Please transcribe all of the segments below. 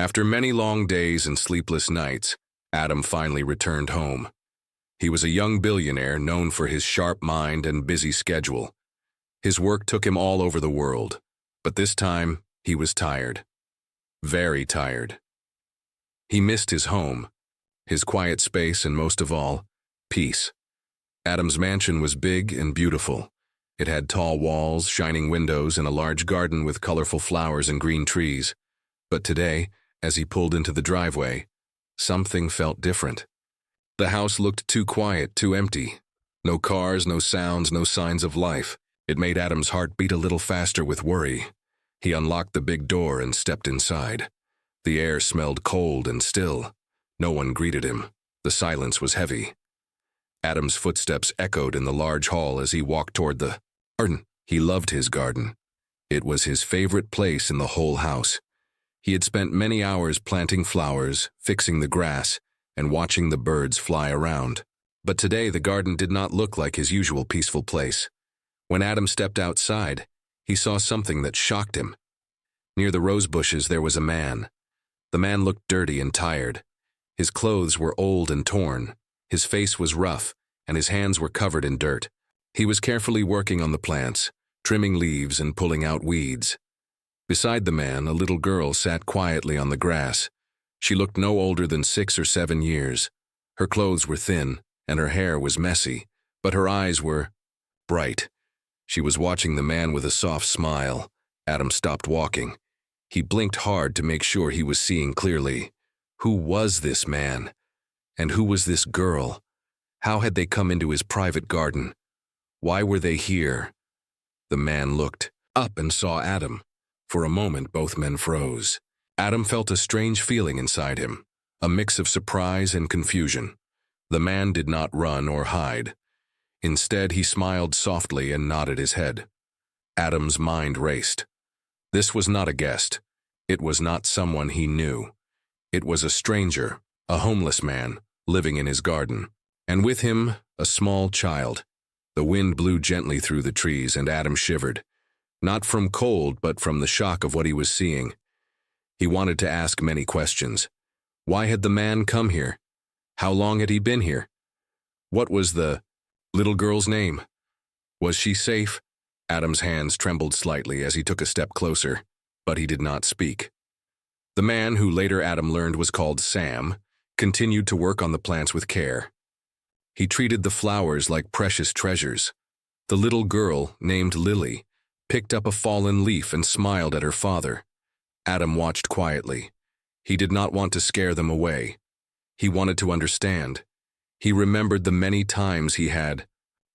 After many long days and sleepless nights, Adam finally returned home. He was a young billionaire known for his sharp mind and busy schedule. His work took him all over the world, but this time he was tired. Very tired. He missed his home, his quiet space, and most of all, peace. Adam's mansion was big and beautiful. It had tall walls, shining windows, and a large garden with colorful flowers and green trees. But today, as he pulled into the driveway, something felt different. The house looked too quiet, too empty. No cars, no sounds, no signs of life. It made Adam's heart beat a little faster with worry. He unlocked the big door and stepped inside. The air smelled cold and still. No one greeted him. The silence was heavy. Adam's footsteps echoed in the large hall as he walked toward the garden. He loved his garden. It was his favorite place in the whole house. He had spent many hours planting flowers, fixing the grass, and watching the birds fly around. But today the garden did not look like his usual peaceful place. When Adam stepped outside, he saw something that shocked him. Near the rose bushes there was a man. The man looked dirty and tired. His clothes were old and torn. His face was rough, and his hands were covered in dirt. He was carefully working on the plants, trimming leaves and pulling out weeds. Beside the man, a little girl sat quietly on the grass. She looked no older than 6 or 7 years. Her clothes were thin, and her hair was messy, but her eyes were bright. She was watching the man with a soft smile. Adam stopped walking. He blinked hard to make sure he was seeing clearly. Who was this man? And who was this girl? How had they come into his private garden? Why were they here? The man looked up and saw Adam. For a moment, both men froze. Adam felt a strange feeling inside him, a mix of surprise and confusion. The man did not run or hide. Instead, he smiled softly and nodded his head. Adam's mind raced. This was not a guest. It was not someone he knew. It was a stranger, a homeless man, living in his garden. And with him, a small child. The wind blew gently through the trees, and Adam shivered. Not from cold, but from the shock of what he was seeing. He wanted to ask many questions. Why had the man come here? How long had he been here? What was the little girl's name? Was she safe? Adam's hands trembled slightly as he took a step closer, but he did not speak. The man, who later Adam learned was called Sam, continued to work on the plants with care. He treated the flowers like precious treasures. The little girl, named Lily, picked up a fallen leaf and smiled at her father. Adam watched quietly. He did not want to scare them away. He wanted to understand. He remembered the many times he had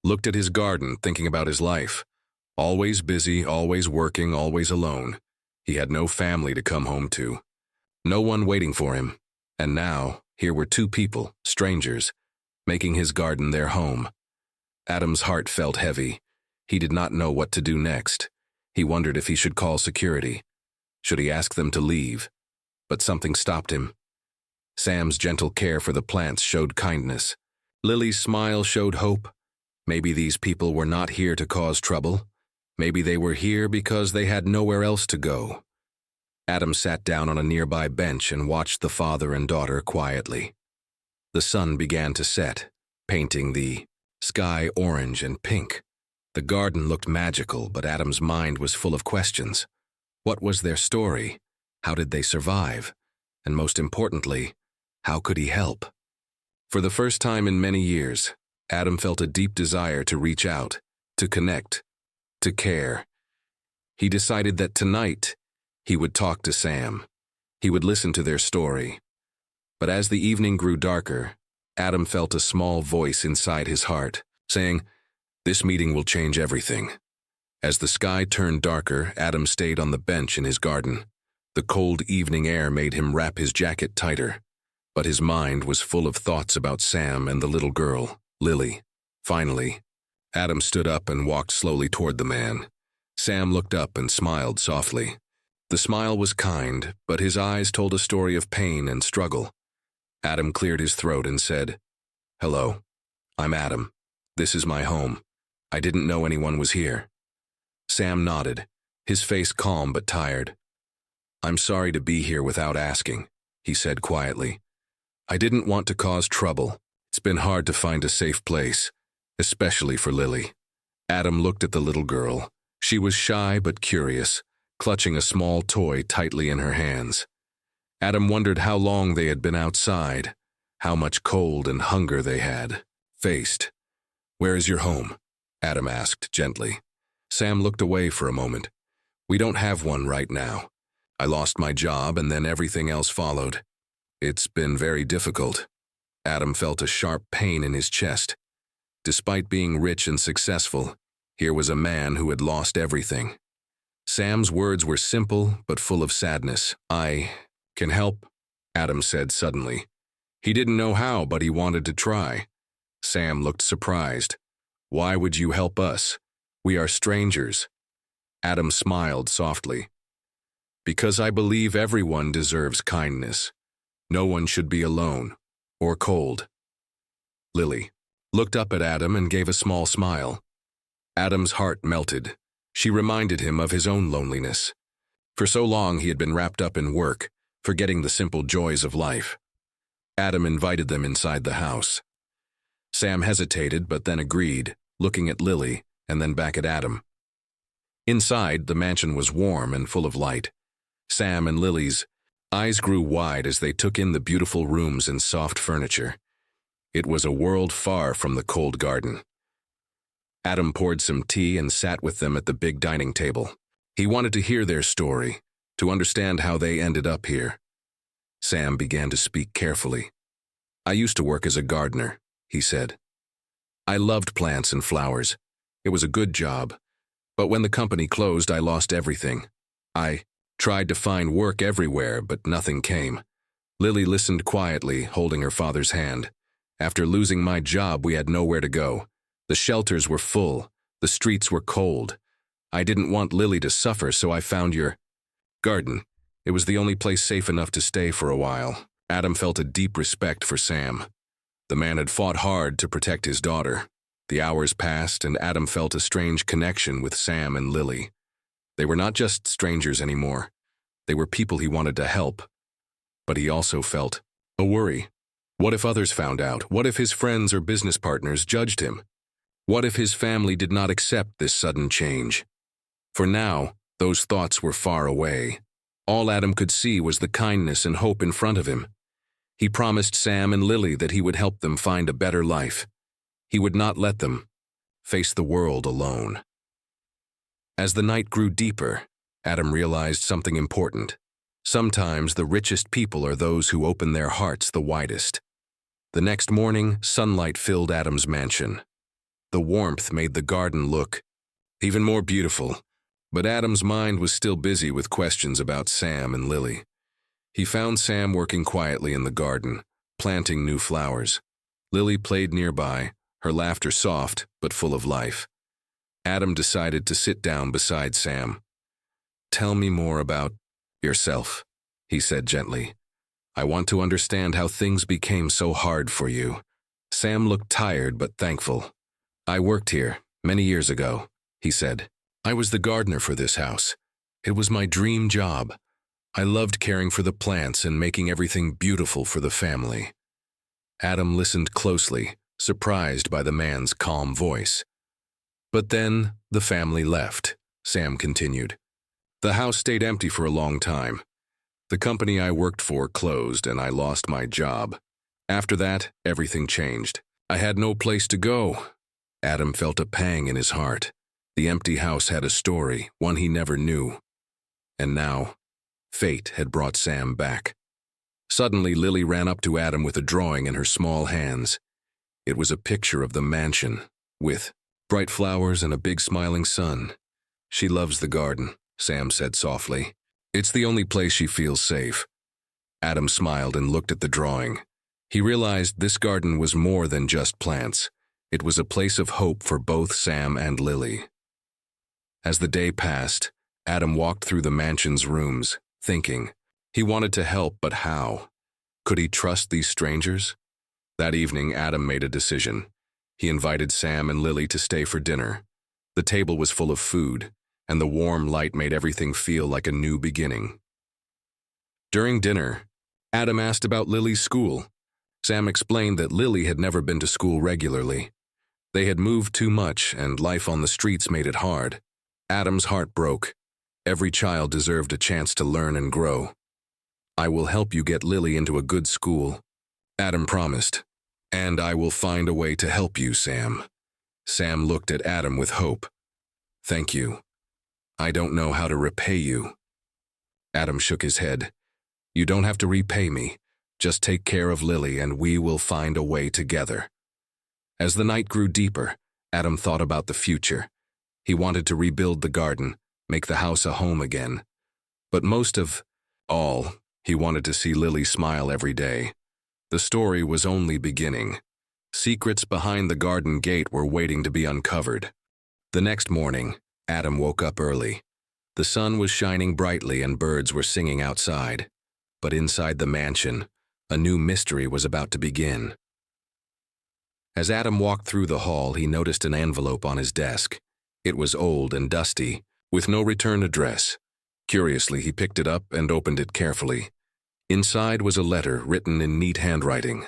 looked at his garden, thinking about his life. Always busy, always working, always alone. He had no family to come home to. No one waiting for him. And now, here were 2 people, strangers, making his garden their home. Adam's heart felt heavy. He did not know what to do next. He wondered if he should call security. Should he ask them to leave? But something stopped him. Sam's gentle care for the plants showed kindness. Lily's smile showed hope. Maybe these people were not here to cause trouble. Maybe they were here because they had nowhere else to go. Adam sat down on a nearby bench and watched the father and daughter quietly. The sun began to set, painting the sky orange and pink. The garden looked magical, but Adam's mind was full of questions. What was their story? How did they survive? And most importantly, how could he help? For the first time in many years, Adam felt a deep desire to reach out, to connect, to care. He decided that tonight, he would talk to Sam. He would listen to their story. But as the evening grew darker, Adam felt a small voice inside his heart, saying, "This meeting will change everything." As the sky turned darker, Adam stayed on the bench in his garden. The cold evening air made him wrap his jacket tighter, but his mind was full of thoughts about Sam and the little girl, Lily. Finally, Adam stood up and walked slowly toward the man. Sam looked up and smiled softly. The smile was kind, but his eyes told a story of pain and struggle. Adam cleared his throat and said, "Hello, I'm Adam. This is my home. I didn't know anyone was here." Sam nodded, his face calm but tired. "I'm sorry to be here without asking," he said quietly. "I didn't want to cause trouble. It's been hard to find a safe place, especially for Lily." Adam looked at the little girl. She was shy but curious, clutching a small toy tightly in her hands. Adam wondered how long they had been outside, how much cold and hunger they had faced. "Where is your home?" Adam asked gently. Sam looked away for a moment. "We don't have one right now. I lost my job and then everything else followed. It's been very difficult." Adam felt a sharp pain in his chest. Despite being rich and successful, here was a man who had lost everything. Sam's words were simple but full of sadness. "I can help," Adam said suddenly. He didn't know how, but he wanted to try. Sam looked surprised. "Why would you help us? We are strangers." Adam smiled softly. "Because I believe everyone deserves kindness. No one should be alone or cold." Lily looked up at Adam and gave a small smile. Adam's heart melted. She reminded him of his own loneliness. For so long he had been wrapped up in work, forgetting the simple joys of life. Adam invited them inside the house. Sam hesitated but then agreed, looking at Lily and then back at Adam. Inside, the mansion was warm and full of light. Sam and Lily's eyes grew wide as they took in the beautiful rooms and soft furniture. It was a world far from the cold garden. Adam poured some tea and sat with them at the big dining table. He wanted to hear their story, to understand how they ended up here. Sam began to speak carefully. "I used to work as a gardener," he said. "I loved plants and flowers. It was a good job. But when the company closed, I lost everything. I tried to find work everywhere, but nothing came." Lily listened quietly, holding her father's hand. "After losing my job, we had nowhere to go. The shelters were full. The streets were cold. I didn't want Lily to suffer, so I found your garden. It was the only place safe enough to stay for a while." Adam felt a deep respect for Sam. The man had fought hard to protect his daughter. The hours passed, and Adam felt a strange connection with Sam and Lily. They were not just strangers anymore. They were people he wanted to help. But he also felt a worry. What if others found out? What if his friends or business partners judged him? What if his family did not accept this sudden change? For now, those thoughts were far away. All Adam could see was the kindness and hope in front of him. He promised Sam and Lily that he would help them find a better life. He would not let them face the world alone. As the night grew deeper, Adam realized something important. Sometimes the richest people are those who open their hearts the widest. The next morning, sunlight filled Adam's mansion. The warmth made the garden look even more beautiful, but Adam's mind was still busy with questions about Sam and Lily. He found Sam working quietly in the garden, planting new flowers. Lily played nearby, her laughter soft but full of life. Adam decided to sit down beside Sam. "Tell me more about yourself," he said gently. "I want to understand how things became so hard for you." Sam looked tired but thankful. "I worked here many years ago," he said. "I was the gardener for this house. It was my dream job. I loved caring for the plants and making everything beautiful for the family." Adam listened closely, surprised by the man's calm voice. "But then the family left," Sam continued. "The house stayed empty for a long time. The company I worked for closed and I lost my job. After that, everything changed. I had no place to go." Adam felt a pang in his heart. The empty house had a story, one he never knew. And now, fate had brought Sam back. Suddenly, Lily ran up to Adam with a drawing in her small hands. It was a picture of the mansion, with bright flowers and a big smiling sun. "She loves the garden," Sam said softly. "It's the only place she feels safe." Adam smiled and looked at the drawing. He realized this garden was more than just plants. It was a place of hope for both Sam and Lily. As the day passed, Adam walked through the mansion's rooms, thinking. He wanted to help, but how? Could he trust these strangers? That evening, Adam made a decision. He invited Sam and Lily to stay for dinner. The table was full of food, and the warm light made everything feel like a new beginning. During dinner, Adam asked about Lily's school. Sam explained that Lily had never been to school regularly. They had moved too much, and life on the streets made it hard. Adam's heart broke. Every child deserved a chance to learn and grow. "I will help you get Lily into a good school," Adam promised. "And I will find a way to help you, Sam." Sam looked at Adam with hope. "Thank you. I don't know how to repay you." Adam shook his head. "You don't have to repay me. Just take care of Lily and we will find a way together." As the night grew deeper, Adam thought about the future. He wanted to rebuild the garden, make the house a home again. But most of all, he wanted to see Lily smile every day. The story was only beginning. Secrets behind the garden gate were waiting to be uncovered. The next morning, Adam woke up early. The sun was shining brightly and birds were singing outside. But inside the mansion, a new mystery was about to begin. As Adam walked through the hall, he noticed an envelope on his desk. It was old and dusty, with no return address. Curiously, he picked it up and opened it carefully. Inside was a letter written in neat handwriting.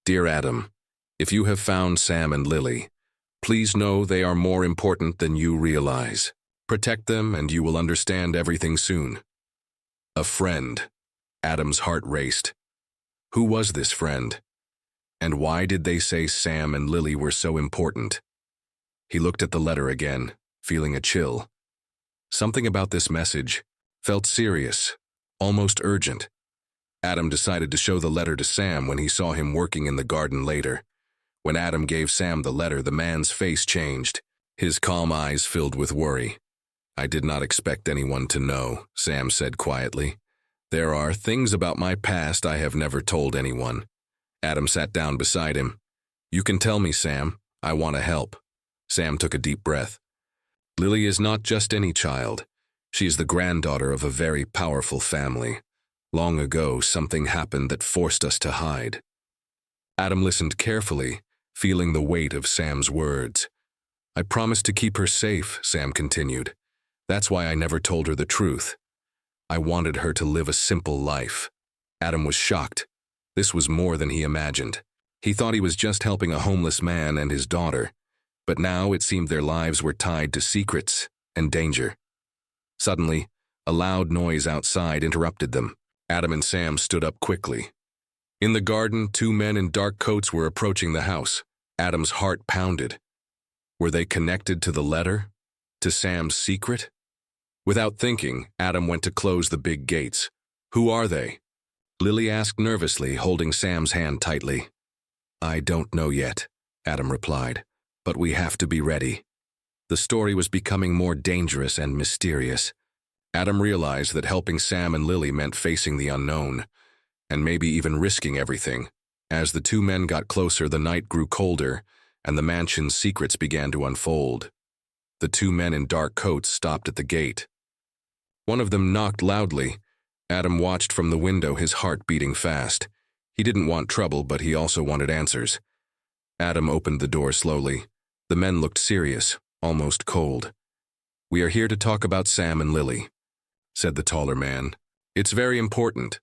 "Dear Adam, if you have found Sam and Lily, please know they are more important than you realize. Protect them and you will understand everything soon." A friend. Adam's heart raced. Who was this friend? And why did they say Sam and Lily were so important? He looked at the letter again, feeling a chill. Something about this message felt serious, almost urgent. Adam decided to show the letter to Sam when he saw him working in the garden later. When Adam gave Sam the letter, the man's face changed. His calm eyes filled with worry. "I did not expect anyone to know," Sam said quietly. "There are things about my past I have never told anyone." Adam sat down beside him. "You can tell me, Sam. I want to help." Sam took a deep breath. "Lily is not just any child. She is the granddaughter of a very powerful family. Long ago, something happened that forced us to hide." Adam listened carefully, feeling the weight of Sam's words. "I promised to keep her safe," Sam continued. "That's why I never told her the truth. I wanted her to live a simple life." Adam was shocked. This was more than he imagined. He thought he was just helping a homeless man and his daughter, but now it seemed their lives were tied to secrets and danger. Suddenly, a loud noise outside interrupted them. Adam and Sam stood up quickly. In the garden, two men in dark coats were approaching the house. Adam's heart pounded. Were they connected to the letter? To Sam's secret? Without thinking, Adam went to close the big gates. "Who are they?" Lily asked nervously, holding Sam's hand tightly. "I don't know yet," Adam replied, "but we have to be ready." The story was becoming more dangerous and mysterious. Adam realized that helping Sam and Lily meant facing the unknown, and maybe even risking everything. As the two men got closer, the night grew colder, and the mansion's secrets began to unfold. The two men in dark coats stopped at the gate. One of them knocked loudly. Adam watched from the window, his heart beating fast. He didn't want trouble, but he also wanted answers. Adam opened the door slowly. The men looked serious, almost cold. "We are here to talk about Sam and Lily," said the taller man. "It's very important."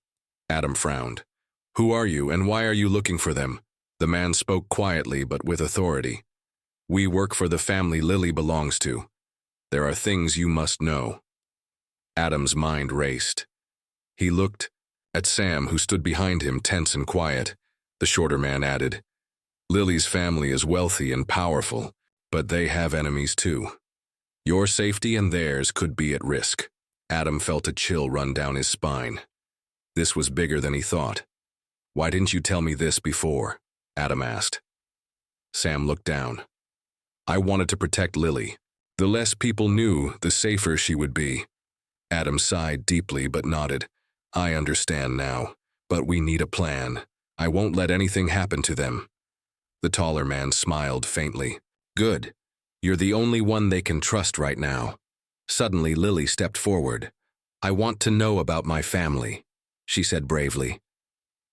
Adam frowned. "Who are you and why are you looking for them?" The man spoke quietly but with authority. "We work for the family Lily belongs to. There are things you must know." Adam's mind raced. He looked at Sam, who stood behind him, tense and quiet. The shorter man added, "Lily's family is wealthy and powerful, but they have enemies too. Your safety and theirs could be at risk." Adam felt a chill run down his spine. This was bigger than he thought. "Why didn't you tell me this before?" Adam asked. Sam looked down. "I wanted to protect Lily. The less people knew, the safer she would be." Adam sighed deeply but nodded. "I understand now, but we need a plan. I won't let anything happen to them." The taller man smiled faintly. "Good. You're the only one they can trust right now." Suddenly, Lily stepped forward. "I want to know about my family," she said bravely.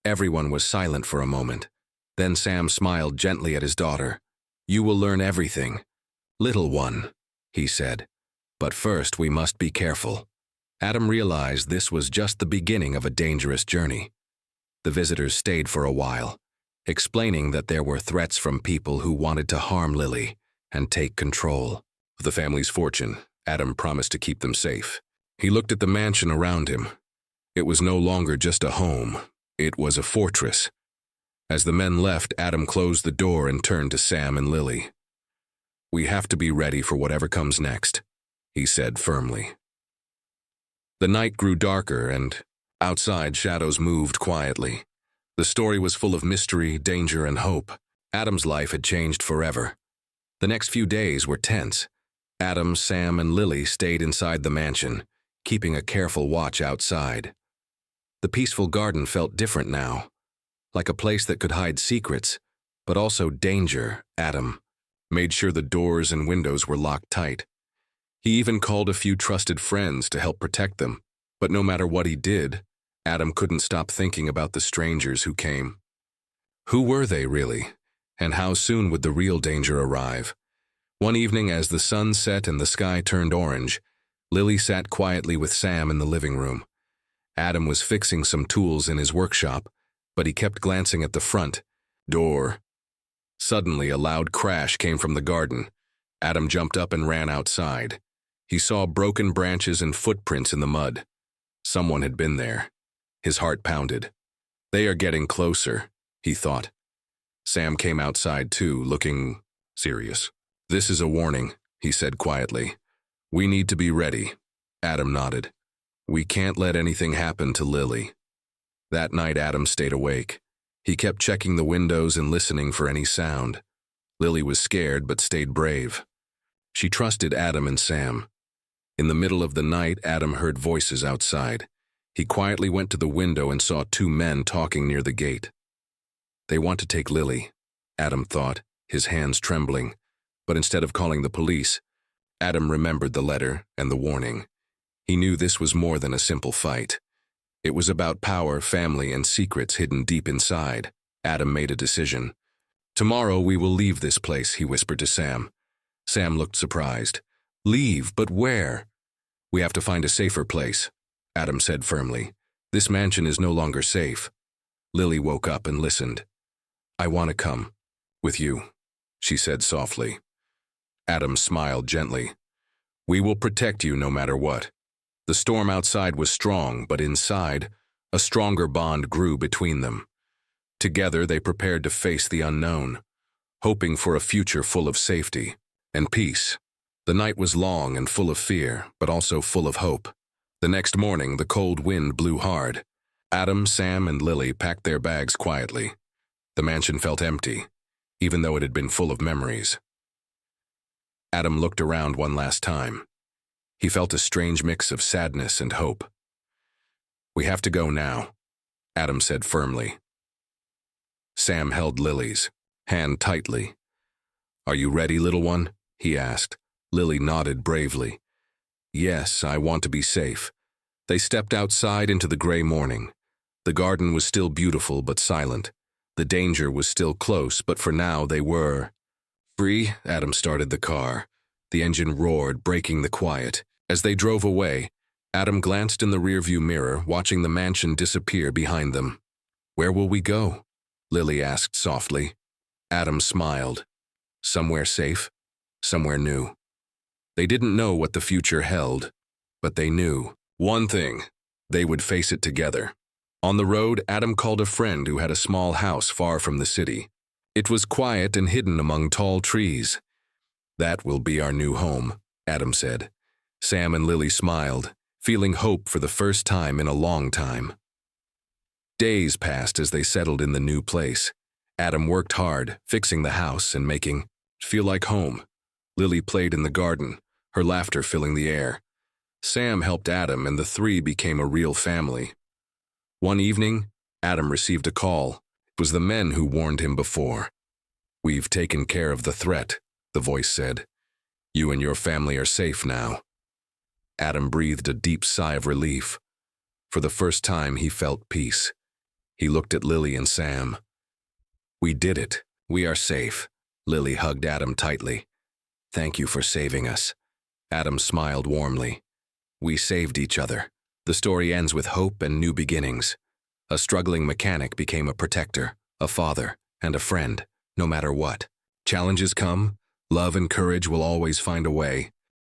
Everyone was silent for a moment. Then Sam smiled gently at his daughter. "You will learn everything, little one," he said. "But first we must be careful." Adam realized this was just the beginning of a dangerous journey. The visitors stayed for a while, explaining that there were threats from people who wanted to harm Lily and take control of the family's fortune. Adam promised to keep them safe. He looked at the mansion around him. It was no longer just a home. It was a fortress. As the men left, Adam closed the door and turned to Sam and Lily. "We have to be ready for whatever comes next," he said firmly. The night grew darker, and outside shadows moved quietly. The story was full of mystery, danger, and hope. Adam's life had changed forever. The next few days were tense. Adam, Sam, and Lily stayed inside the mansion, keeping a careful watch outside. The peaceful garden felt different now, like a place that could hide secrets, but also danger. Adam made sure the doors and windows were locked tight. He even called a few trusted friends to help protect them. But no matter what he did, Adam couldn't stop thinking about the strangers who came. Who were they really? And how soon would the real danger arrive? One evening, as the sun set and the sky turned orange, Lily sat quietly with Sam in the living room. Adam was fixing some tools in his workshop, but he kept glancing at the front door. Suddenly, a loud crash came from the garden. Adam jumped up and ran outside. He saw broken branches and footprints in the mud. Someone had been there. His heart pounded. "They are getting closer," he thought. Sam came outside too, looking serious. "This is a warning," he said quietly. "We need to be ready." Adam nodded. "We can't let anything happen to Lily." That night, Adam stayed awake. He kept checking the windows and listening for any sound. Lily was scared but stayed brave. She trusted Adam and Sam. In the middle of the night, Adam heard voices outside. He quietly went to the window and saw two men talking near the gate. "They want to take Lily," Adam thought, his hands trembling. But instead of calling the police, Adam remembered the letter and the warning. He knew this was more than a simple fight. It was about power, family, and secrets hidden deep inside. Adam made a decision. "Tomorrow we will leave this place," he whispered to Sam. Sam looked surprised. "Leave? But where?" "We have to find a safer place," Adam said firmly. "This mansion is no longer safe." Lily woke up and listened. "I want to come with you," she said softly. Adam smiled gently. "We will protect you no matter what." The storm outside was strong, but inside, a stronger bond grew between them. Together, they prepared to face the unknown, hoping for a future full of safety and peace. The night was long and full of fear, but also full of hope. The next morning, the cold wind blew hard. Adam, Sam, and Lily packed their bags quietly. The mansion felt empty, even though it had been full of memories. Adam looked around one last time. He felt a strange mix of sadness and hope. "We have to go now," Adam said firmly. Sam held Lily's hand tightly. "Are you ready, little one?" he asked. Lily nodded bravely. "Yes, I want to be safe." They stepped outside into the gray morning. The garden was still beautiful but silent. The danger was still close, but for now they were free. Adam started the car. The engine roared, breaking the quiet. As they drove away, Adam glanced in the rearview mirror, watching the mansion disappear behind them. "Where will we go?" Lily asked softly. Adam smiled. "Somewhere safe, somewhere new." They didn't know what the future held, but they knew one thing: they would face it together. On the road, Adam called a friend who had a small house far from the city. It was quiet and hidden among tall trees. "That will be our new home," Adam said. Sam and Lily smiled, feeling hope for the first time in a long time. Days passed as they settled in the new place. Adam worked hard, fixing the house and making it feel like home. Lily played in the garden, her laughter filling the air. Sam helped Adam, and the three became a real family. One evening, Adam received a call. It was the men who warned him before. "We've taken care of the threat," the voice said. "You and your family are safe now." Adam breathed a deep sigh of relief. For the first time, he felt peace. He looked at Lily and Sam. "We did it. We are safe." Lily hugged Adam tightly. "Thank you for saving us." Adam smiled warmly. We saved each other. The story ends with hope and new beginnings. A struggling mechanic became a protector, a father, and a friend, no matter what. Challenges come, love and courage will always find a way.